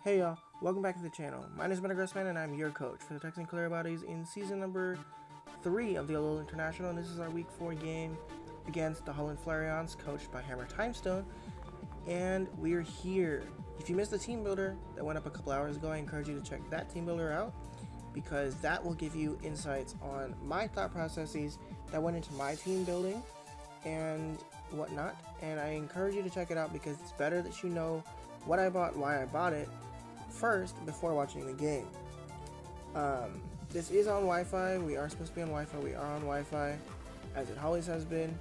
Hey y'all, welcome back to the channel. My name is Man and I'm your coach for the Texan Clearbodies in season number 3 of the Alola International, and this is our week 4 game against the Holland Flareons, coached by Hammer Timestone, and we're here. If you missed the team builder that went up a couple hours ago, I encourage you to check that team builder out, because that will give you insights on my thought processes that went into my team building and whatnot, and I encourage you to check it out because it's better that you know what I bought, why I bought it, first before watching the game. This is on Wi-Fi. We are supposed to be on Wi-Fi. We are on Wi-Fi, as it always has been.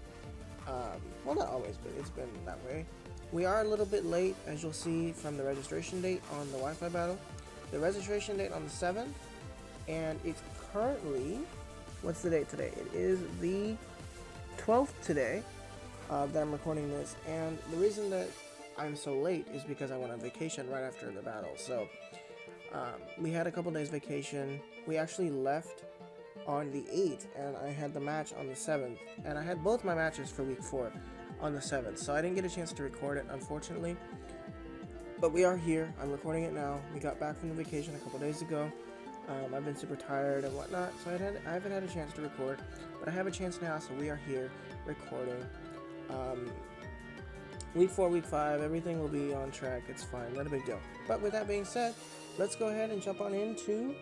Well, not always, but it's been that way. We are a little bit late, as you'll see from the registration date on the Wi-Fi battle. The registration date on the 7th, and it's currently, what's the date today? It is the 12th today that I'm recording this, and the reason that I'm so late is because I went on vacation right after the battle. So we had a couple days vacation. We actually left on the 8th, and I had the match on the 7th, and I had both my matches for week 4 on the 7th, so I didn't get a chance to record it, unfortunately. But we are here. I'm recording it now. We got back from the vacation a couple days ago. I've been super tired and whatnot, so I haven't had a chance to record, but I have a chance now, so we are here recording. Week 4, week 5, everything will be on track. It's fine, not a big deal. But with that being said, let's go ahead and jump on into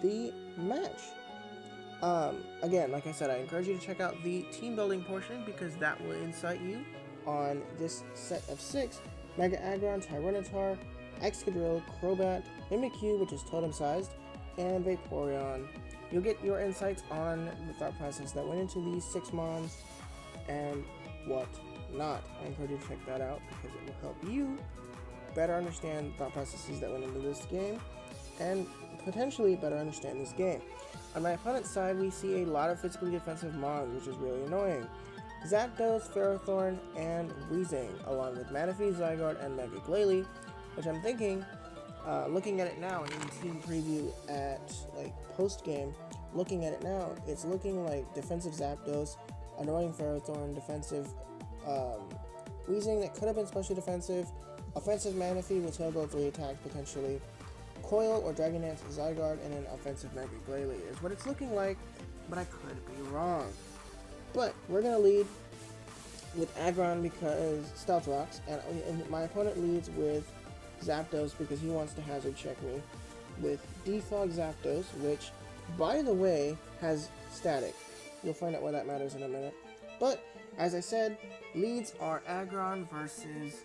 the match. Again, like I said, I encourage you to check out the team building portion because that will insight you on this set of 6. Mega Aggron, Tyranitar, Excadrill, Crobat, Mimikyu, which is totem sized, and Vaporeon. You'll get your insights on the thought process that went into these 6 mons and what not. I encourage you to check that out because it will help you better understand thought processes that went into this game and potentially better understand this game. On my opponent's side, we see a lot of physically defensive mons, which is really annoying. Zapdos, Ferrothorn, and Weezing, along with Manaphy, Zygarde, and Mega Glalie, which I'm thinking, looking at it now in team preview at like post game, looking at it now, it's looking like defensive Zapdos, annoying Ferrothorn, defensive Weezing that could have been special defensive, offensive Manaphy with Tailbone 3 attacks potentially, Coil or Dragon Dance Zygarde, and an offensive Mega Glalie is what it's looking like, but I could be wrong. But we're going to lead with Aggron because Stealth Rocks, and my opponent leads with Zapdos because he wants to hazard check me with Defog Zapdos, which, by the way, has static. You'll find out why that matters in a minute. But, as I said, leads are Aggron versus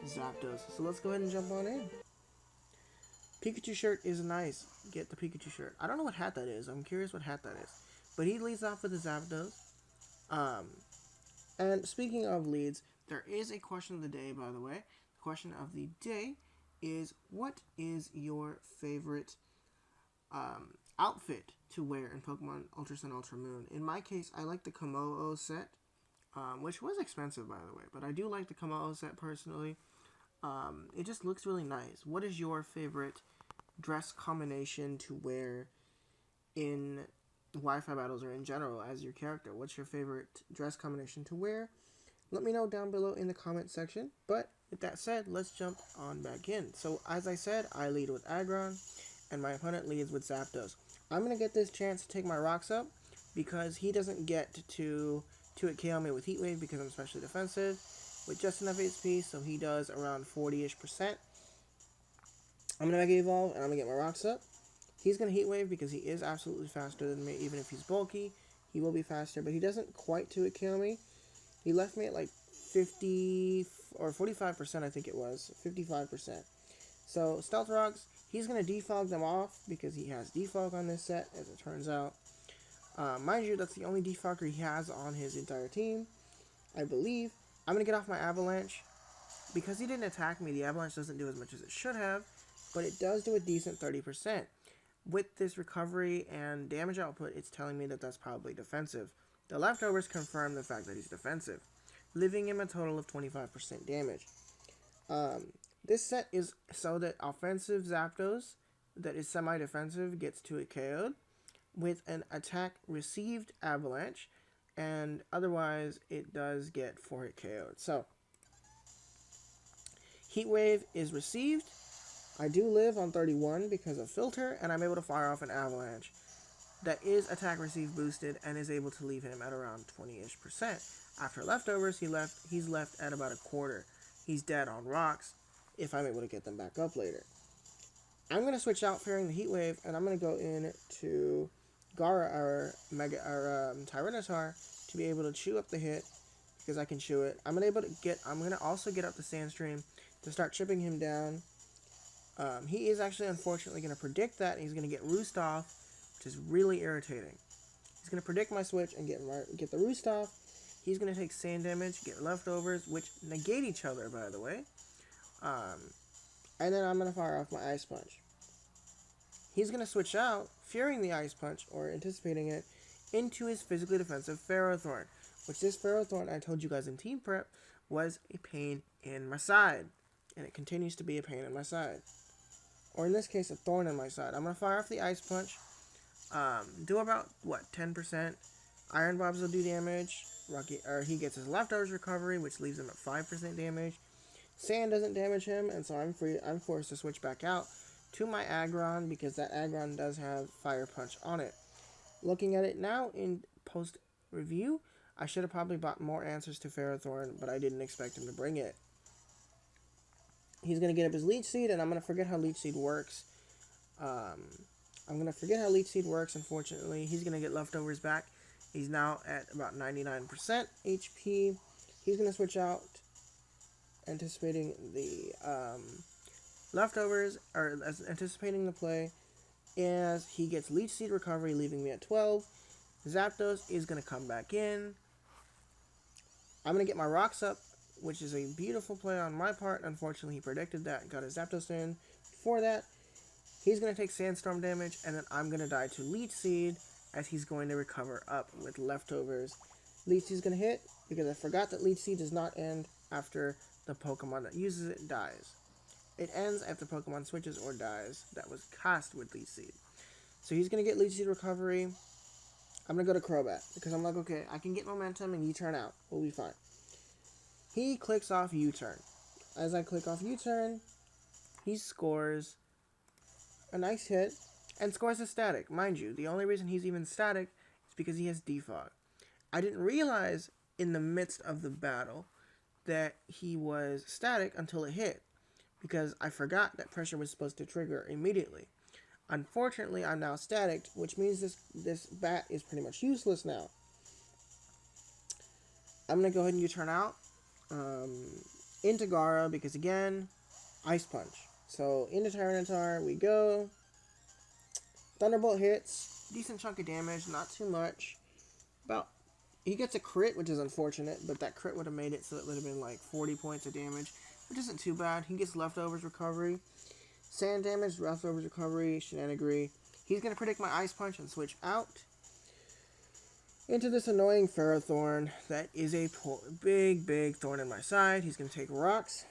Zapdos. So let's go ahead and jump on in. Pikachu shirt is nice. Get the Pikachu shirt. I don't know what hat that is. I'm curious what hat that is. But he leads off with the Zapdos. And speaking of leads, there is a question of the day, by the way. The question of the day is, what is your favorite outfit to wear in Pokemon Ultra Sun, Ultra Moon? In my case, I like the Komo-o set, which was expensive, by the way, but I do like the Komo-o set personally. It just looks really nice. What is your favorite dress combination to wear in Wi-Fi battles or in general as your character? What's your favorite dress combination to wear? Let me know down below in the comment section. But with that said, let's jump on back in. So as I said, I lead with Aggron, and my opponent leads with Zapdos. I'm going to get this chance to take my rocks up because he doesn't get to KO me with Heat Wave because I'm specially defensive with just enough HP, so he does around 40-ish%. I'm going to Mega Evolve, and I'm going to get my rocks up. He's going to Heat Wave because he is absolutely faster than me. Even if he's bulky, he will be faster, but he doesn't quite 2-hit KO me. He left me at like 50 or 45%, I think it was. 55%. So, Stealth Rocks, he's going to defog them off because he has defog on this set, as it turns out. Mind you, that's the only defogger he has on his entire team, I believe. I'm going to get off my Avalanche. Because he didn't attack me, the Avalanche doesn't do as much as it should have, but it does do a decent 30%. With this recovery and damage output, it's telling me that that's probably defensive. The leftovers confirm the fact that he's defensive, leaving him a total of 25% damage. This set is so that offensive Zapdos that is semi-defensive gets 2-hit KO'd with an attack received Avalanche, and otherwise it does get 4-hit KO'd. So, Heat Wave is received. I do live on 31 because of filter, and I'm able to fire off an avalanche that is attack receive boosted and is able to leave him at around 20-ish%. After leftovers, he's left at about a quarter. He's dead on rocks if I'm able to get them back up later. I'm going to switch out fearing the heat wave, and I'm going to go into Gara or Tyranitar to be able to chew up the hit because I can chew it. I'm going to also get up the Sandstream to start chipping him down. He is actually unfortunately going to predict that, and he's going to get Roost off, which is really irritating. He's going to predict my switch and get the Roost off. He's going to take sand damage, get leftovers, which negate each other, by the way. And then I'm going to fire off my Ice Punch. He's going to switch out, fearing the Ice Punch, or anticipating it, into his physically defensive Ferrothorn, which this Ferrothorn, I told you guys in Team Prep, was a pain in my side. And it continues to be a pain in my side. Or in this case, a thorn in my side. I'm going to fire off the Ice Punch. Do about, 10%. Iron Bobs will do damage. He gets his leftovers recovery, which leaves him at 5% damage. Sand doesn't damage him, and so I'm forced to switch back out to my Aggron, because that Aggron does have Fire Punch on it. Looking at it now in post-review, I should have probably bought more answers to Ferrothorn, but I didn't expect him to bring it. He's going to get up his Leech Seed, and I'm going to forget how Leech Seed works. Unfortunately. He's going to get leftovers back. He's now at about 99% HP. He's going to switch out, anticipating the leftovers, or anticipating the play, as he gets Leech Seed recovery, leaving me at 12. Zapdos is going to come back in. I'm going to get my rocks up, which is a beautiful play on my part. Unfortunately, he predicted that and got his Zapdos in. Before that, he's going to take Sandstorm damage, and then I'm going to die to Leech Seed, as he's going to recover up with leftovers. Leech Seed is going to hit, because I forgot that Leech Seed does not end after the Pokemon that uses it dies. It ends after Pokemon switches or dies that was cast with Leech Seed. So he's going to get Leech Seed recovery. I'm going to go to Crobat, because I'm like, okay, I can get momentum and U-turn out. We'll be fine. He clicks off U-turn. As I click off U-turn, he scores a nice hit and scores a static. Mind you, the only reason he's even static is because he has Defog. I didn't realize in the midst of the battle that he was static until it hit, because I forgot that pressure was supposed to trigger immediately. Unfortunately, I'm now static, which means this bat is pretty much useless now. I'm going to go ahead and U-turn out into Gara, because again, Ice Punch. So into Tyranitar we go. Thunderbolt hits, decent chunk of damage, not too much. He gets a crit, which is unfortunate, but that crit would have made it so it would have been like 40 points of damage, which isn't too bad. He gets leftovers recovery, sand damage, leftovers recovery, shenanigery. He's going to predict my Ice Punch and switch out into this annoying Ferrothorn that is a big thorn in my side. He's going to take rocks.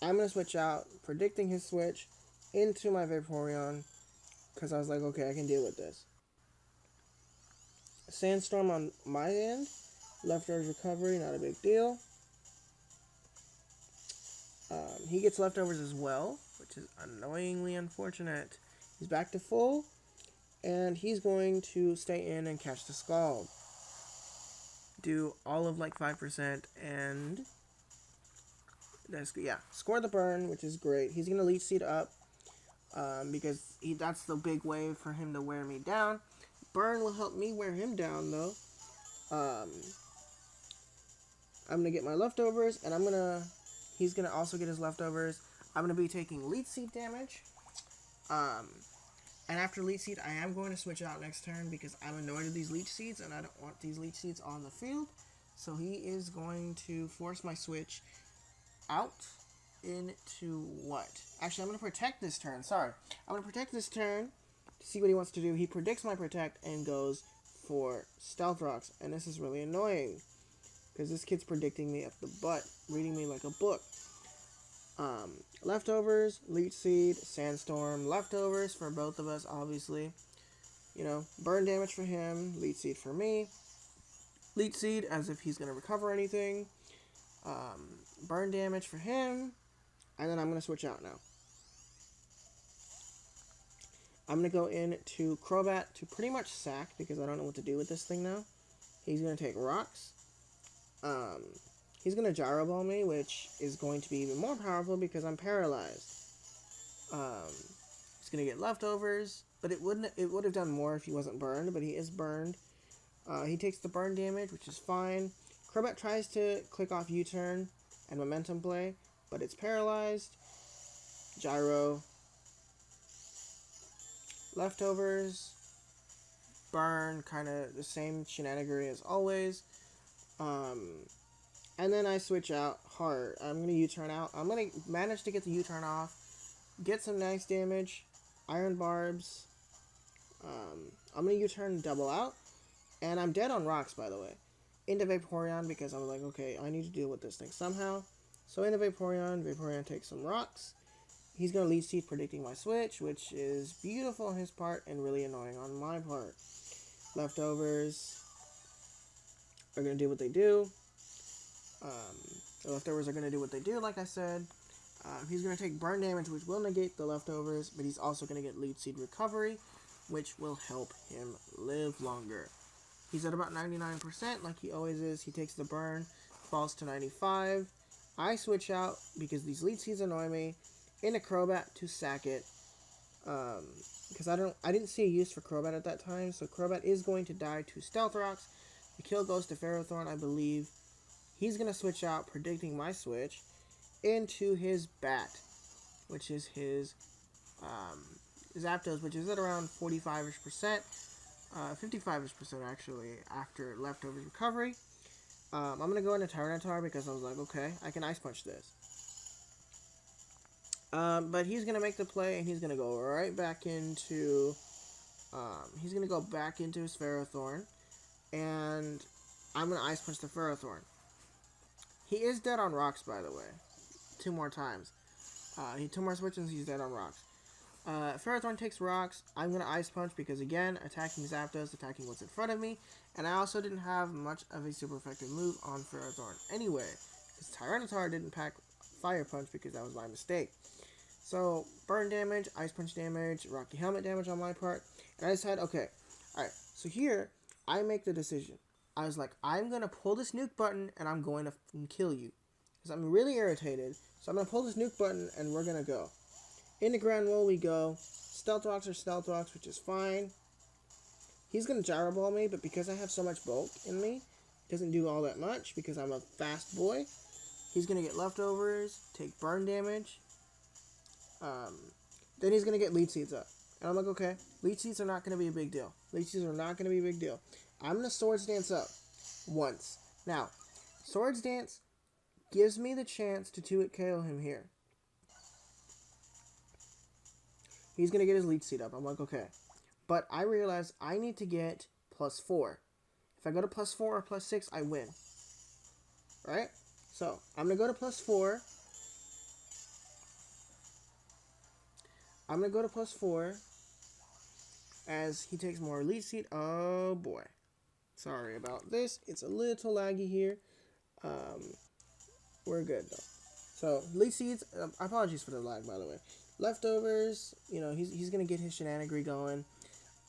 I'm going to switch out, predicting his switch into my Vaporeon, because I was like, okay, I can deal with this. Sandstorm on my end. Leftovers recovery, not a big deal. He gets leftovers as well, which is annoyingly unfortunate. He's back to full, and he's going to stay in and catch the Scald. Do all of like 5%, and score the burn, which is great. He's going to Leech Seed up, because that's the big way for him to wear me down. Burn will help me wear him down, though. I'm going to get my leftovers, and he's going to also get his leftovers. I'm going to be taking Leech Seed damage. And after Leech Seed, I am going to switch out next turn, because I'm annoyed with these Leech Seeds, and I don't want these Leech Seeds on the field. So he is going to force my switch out into what? Actually, I'm going to protect this turn. Sorry. I'm going to protect this turn to see what he wants to do. He predicts my protect and goes for Stealth Rocks. And this is really annoying, because this kid's predicting me up the butt, reading me like a book. Leftovers, Leech Seed, Sandstorm, leftovers for both of us, obviously. You know, burn damage for him, Leech Seed for me. Leech Seed as if he's going to recover anything. Burn damage for him. And then I'm going to switch out now. I'm going to go into Crobat to pretty much sack because I don't know what to do with this thing now. He's going to take rocks. He's going to Gyro Ball me, which is going to be even more powerful because I'm paralyzed. He's going to get leftovers, but it would have done more if he wasn't burned, but he is burned. He takes the burn damage, which is fine. Crobat tries to click off U-turn and momentum play, but it's paralyzed. Gyro. Leftovers. Burn, kind of the same shenanigery as always. And then I switch out hard. I'm going to U-turn out. I'm going to manage to get the U-turn off. Get some nice damage. Iron Barbs. I'm going to U-turn double out. And I'm dead on rocks, by the way. Into Vaporeon because I was like, okay, I need to deal with this thing somehow. So into Vaporeon. Vaporeon takes some rocks. He's going to Leech Seed predicting my switch, which is beautiful on his part and really annoying on my part. Leftovers are going to do what they do. The leftovers are going to do what they do, like I said. He's going to take burn damage, which will negate the leftovers, but he's also going to get Leech Seed recovery, which will help him live longer. He's at about 99%, like he always is. He takes the burn, falls to 95. I switch out, because these Leech Seeds annoy me, into Crobat to sack it. Because I didn't see a use for Crobat at that time, so Crobat is going to die to Stealth Rocks. The kill goes to Ferrothorn, I believe. He's going to switch out, predicting my switch, into his Bat, which is his Zapdos, which is at around 45-ish%, 55-ish% actually, after leftovers recovery. I'm going to go into Tyranitar because I was like, okay, I can Ice Punch this. But he's going to make the play, and he's going to go right back into, he's going to go back into his Ferrothorn, and I'm going to Ice Punch the Ferrothorn. He is dead on rocks, by the way. 2 more times. He 2 more switches, he's dead on rocks. Ferrothorn takes rocks. I'm going to Ice Punch because, again, attacking Zapdos, attacking what's in front of me. And I also didn't have much of a super effective move on Ferrothorn anyway. Because Tyranitar didn't pack Fire Punch because that was my mistake. So, burn damage, Ice Punch damage, Rocky Helmet damage on my part. And I decided, okay, alright. So here, I make the decision. I was like, I'm going to pull this nuke button and I'm going to kill you. Because I'm really irritated. So I'm going to pull this nuke button and we're going to go. Into Grand Roll we go. Stealth Rocks are Stealth Rocks, which is fine. He's going to Gyro Ball me, but because I have so much bulk in me, it doesn't do all that much because I'm a fast boy. He's going to get leftovers, take burn damage. Then he's going to get Leech Seeds up. And I'm like, okay, Leech Seeds are not going to be a big deal. Leech Seeds are not going to be a big deal. I'm going to Swords Dance up once. Now, Swords Dance gives me the chance to 2-hit KO him here. He's going to get his Leech Seed up. I'm like, okay. But I realize I need to get +4. If I go to +4 or +6, I win. Right? So, I'm going to go to +4. I'm going to go to +4 as he takes more Leech Seed. Oh, boy. Sorry about this. It's a little laggy here. We're good, though. So, Leech Seeds, apologies for the lag, by the way. Leftovers, you know, he's going to get his shenanigery going.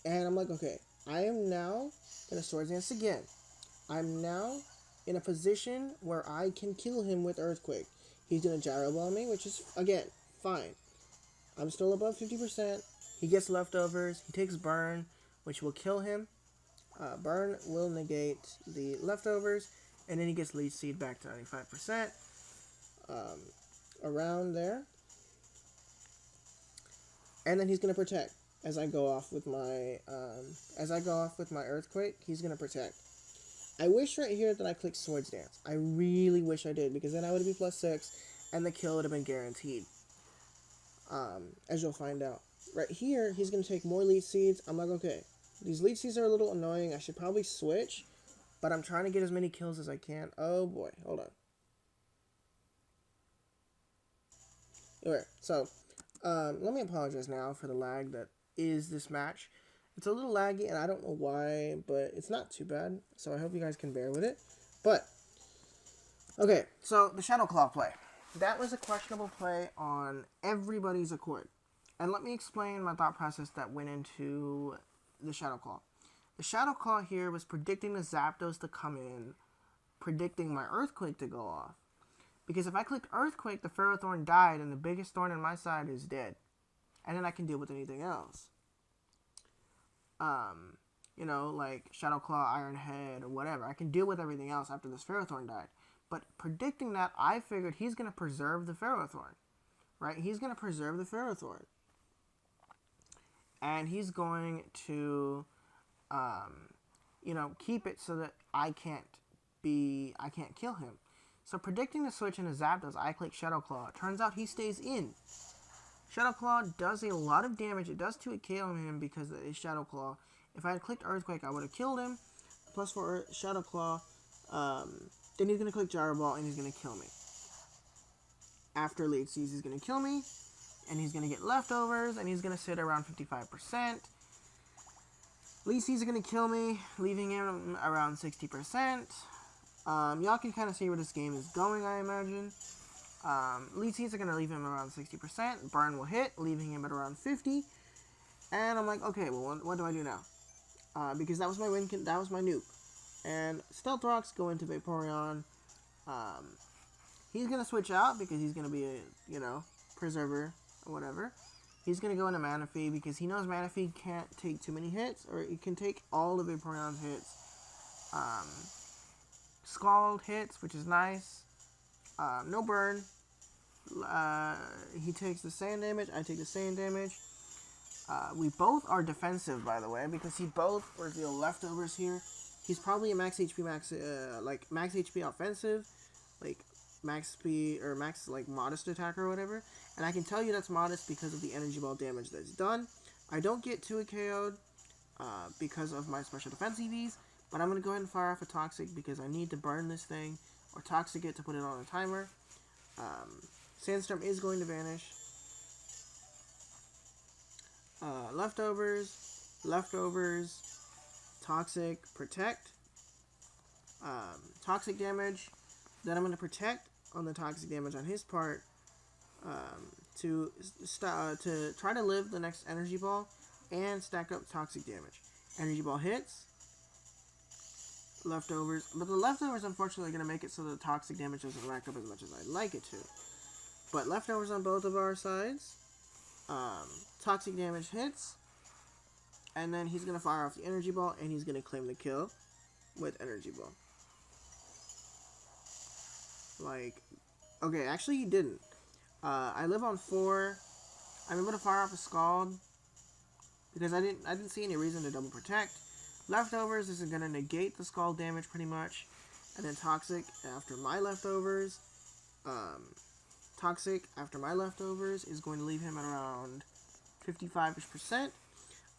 And I'm like, okay, I am now going to Swords Dance again. I'm now in a position where I can kill him with Earthquake. He's going to Gyro Ball me, which is, again, fine. I'm still above 50%. He gets leftovers. He takes Burn, which will kill him. Burn will negate the leftovers. And then he gets Leech Seed back to 95%. Around there. And then he's going to Protect. As I go off with my Earthquake, he's going to Protect. I wish right here that I clicked Swords Dance. I really wish I did, because then I would be +6, and the kill would have been guaranteed. As you'll find out. Right here, he's going to take more Leech Seeds. I'm like, okay, these Leech Seeds are a little annoying. I should probably switch, but I'm trying to get as many kills as I can. Oh boy, hold on. Alright, so, let me apologize now for the lag that is this match. It's a little laggy, and I don't know why, but it's not too bad, so I hope you guys can bear with it. But, okay, so the Shadow Claw play. That was a questionable play on everybody's accord. And let me explain my thought process that went into the Shadow Claw. The Shadow Claw here was predicting the Zapdos to come in, predicting my Earthquake to go off. Because if I clicked Earthquake, the Ferrothorn died, and the biggest thorn on my side is dead. And then I can deal with anything else. You know, like Shadow Claw, Iron Head, or whatever. I can deal with everything else after this Ferrothorn died. But predicting that, I figured he's going to preserve the Ferrothorn. Right? He's going to preserve the Ferrothorn. And he's going to, you know, keep it so that I can't kill him. So predicting the switch into Zapdos, I click Shadow Claw. Turns out he stays in. Shadow Claw does a lot of damage. It does 2 KO him because it is Shadow Claw. If I had clicked Earthquake, I would have killed him. Plus for Shadow Claw, then he's going to click Gyro Ball and he's going to kill me. After Leech Seeds, he's going to kill me. And he's going to get leftovers, and he's going to sit around 55%. Leech Seeds are going to kill me, leaving him around 60%. Y'all can kind of see where this game is going, I imagine. Leech Seeds are going to leave him around 60%. Burn will hit, leaving him at around 50%. And I'm like, okay, well, what do I do now? Because that was my win, that was my nuke. And Stealth Rocks go into Vaporeon. He's going to switch out because he's going to be a, you know, Preserver or whatever. He's going to go into Manaphy because he knows Manaphy can't take too many hits, or it can take all of Vaporeon's hits. Scald hits, which is nice. No burn. He takes the sand damage, I take the sand damage. We both are defensive, by the way, because he both reveal leftovers here. He's probably a max HP, max HP offensive, like max speed, or max, like, modest attack or whatever. And I can tell you that's modest because of the energy ball damage that's done. I don't get 2 KO'd because of my special defense EVs, but I'm going to go ahead and fire off a Toxic because I need to burn this thing, or Toxic it to put it on a timer. Sandstorm is going to vanish. Leftovers, Toxic, Protect, Toxic damage. Then I'm going to Protect on the Toxic damage on his part to try to live the next Energy Ball and stack up Toxic damage. Energy Ball hits. Leftovers. But the leftovers, unfortunately, are going to make it so the Toxic damage doesn't rack up as much as I'd like it to. But leftovers on both of our sides. Toxic damage hits. And then he's going to fire off the Energy Ball, and he's going to claim the kill with Energy Ball. Like, okay, actually he didn't. I live on 4. I'm able to fire off a Scald because I didn't see any reason to double protect. Leftovers, this is going to negate the Scald damage pretty much. And then Toxic after my leftovers. Toxic after my leftovers is going to leave him at around 55%.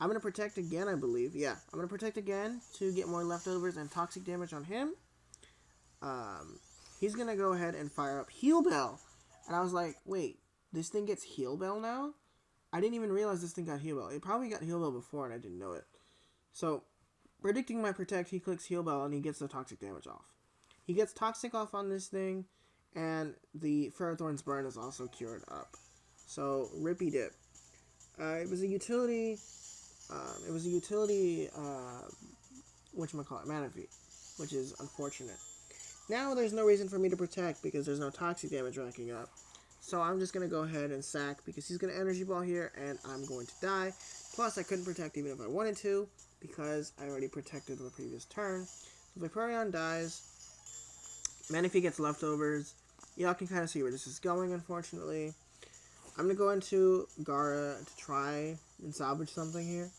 I'm going to protect again, I believe. Yeah, I'm going to protect again to get more leftovers and Toxic damage on him. He's going to go ahead and fire up Heal Bell. And I was like, wait, this thing gets Heal Bell now? I didn't even realize this thing got Heal Bell. It probably got Heal Bell before and I didn't know it. So, predicting my Protect, he clicks Heal Bell and he gets the Toxic damage off. He gets Toxic off on this thing, and the Ferrothorn's Burn is also cured up. So, rippy dip. It was a utility, whatchamacallit, Manaphy, which is unfortunate. Now there's no reason for me to protect because there's no Toxic damage racking up. So I'm just going to go ahead and sack because he's going to Energy Ball here and I'm going to die. Plus I couldn't protect even if I wanted to because I already protected the previous turn. So Vaporeon dies. Manaphy gets leftovers. Y'all can kind of see where this is going, unfortunately. I'm going to go into Gara to try and salvage something here.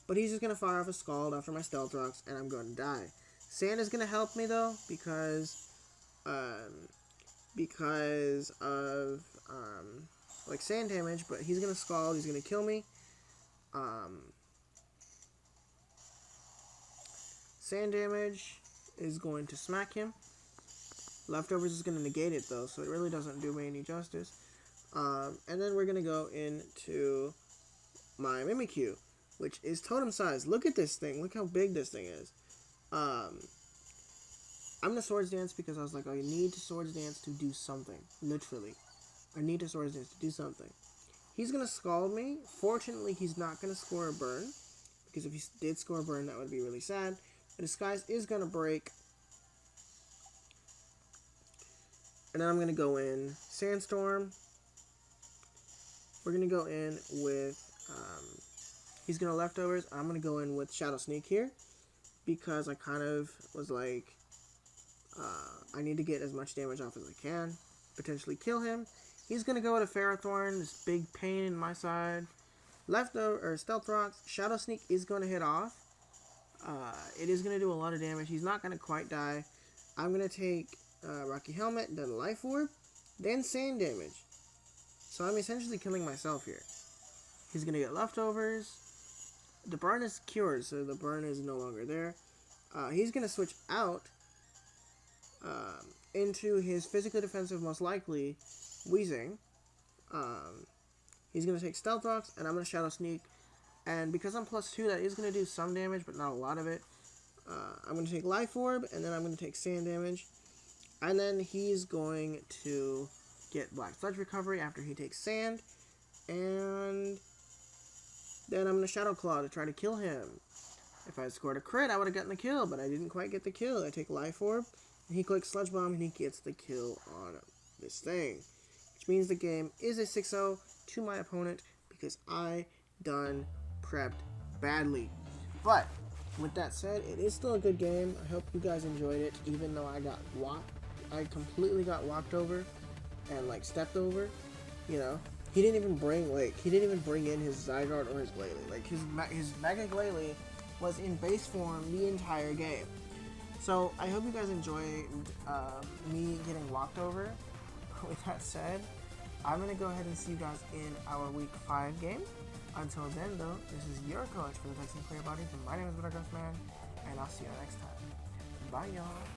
But he's just going to fire off a Scald after my Stealth Rocks and I'm going to die. Sand is going to help me though because of like sand damage, but he's going to Scald, he's going to kill me. Sand damage is going to smack him. Leftovers is going to negate it though, so it really doesn't do me any justice. And then we're going to go into my Mimikyu, which is totem size. Look at this thing. Look how big this thing is. I'm going to Swords Dance because I was like, I need to Swords Dance to do something. Literally. I need to Swords Dance to do something. He's going to Scald me. Fortunately, he's not going to score a burn, because if he did score a burn, that would be really sad. The Disguise is going to break. And then I'm going to go in Sandstorm. We're going to go in with, he's going to Leftovers. I'm going to go in with Shadow Sneak here, because I kind of was like, I need to get as much damage off as I can, potentially kill him. He's going to go with a Ferrothorn, this big pain in my side. Leftover, or Stealth Rocks, Shadow Sneak is going to hit off. It is going to do a lot of damage. He's not going to quite die. I'm going to take Rocky Helmet, then Life Orb, then Sand damage. So I'm essentially killing myself here. He's going to get Leftovers. The burn is cured, so the burn is no longer there. He's going to switch out into his physically defensive, most likely, Weezing. He's going to take Stealth Rocks, and I'm going to Shadow Sneak. And because I'm +2, that is going to do some damage, but not a lot of it. I'm going to take Life Orb, and then I'm going to take Sand damage. And then he's going to get Black Sludge Recovery after he takes Sand. And then I'm going to Shadow Claw to try to kill him. If I had scored a crit, I would have gotten the kill, but I didn't quite get the kill. I take Life Orb, and he clicks Sludge Bomb, and he gets the kill on this thing. Which means the game is a 6-0 to my opponent, because I done prepped badly. But with that said, it is still a good game. I hope you guys enjoyed it, even though I got walked. I completely got walked over and like stepped over. You know, he didn't even bring in his Zygarde or his Glalie. Like his Mega Glalie was in base form the entire game. So I hope you guys enjoyed me getting walked over. With that said, I'm going to go ahead and see you guys in our Week 5 game. Until then, though, this is your coach for the Texan Clearbodies, and my name is Man, and I'll see you next time. Bye, y'all.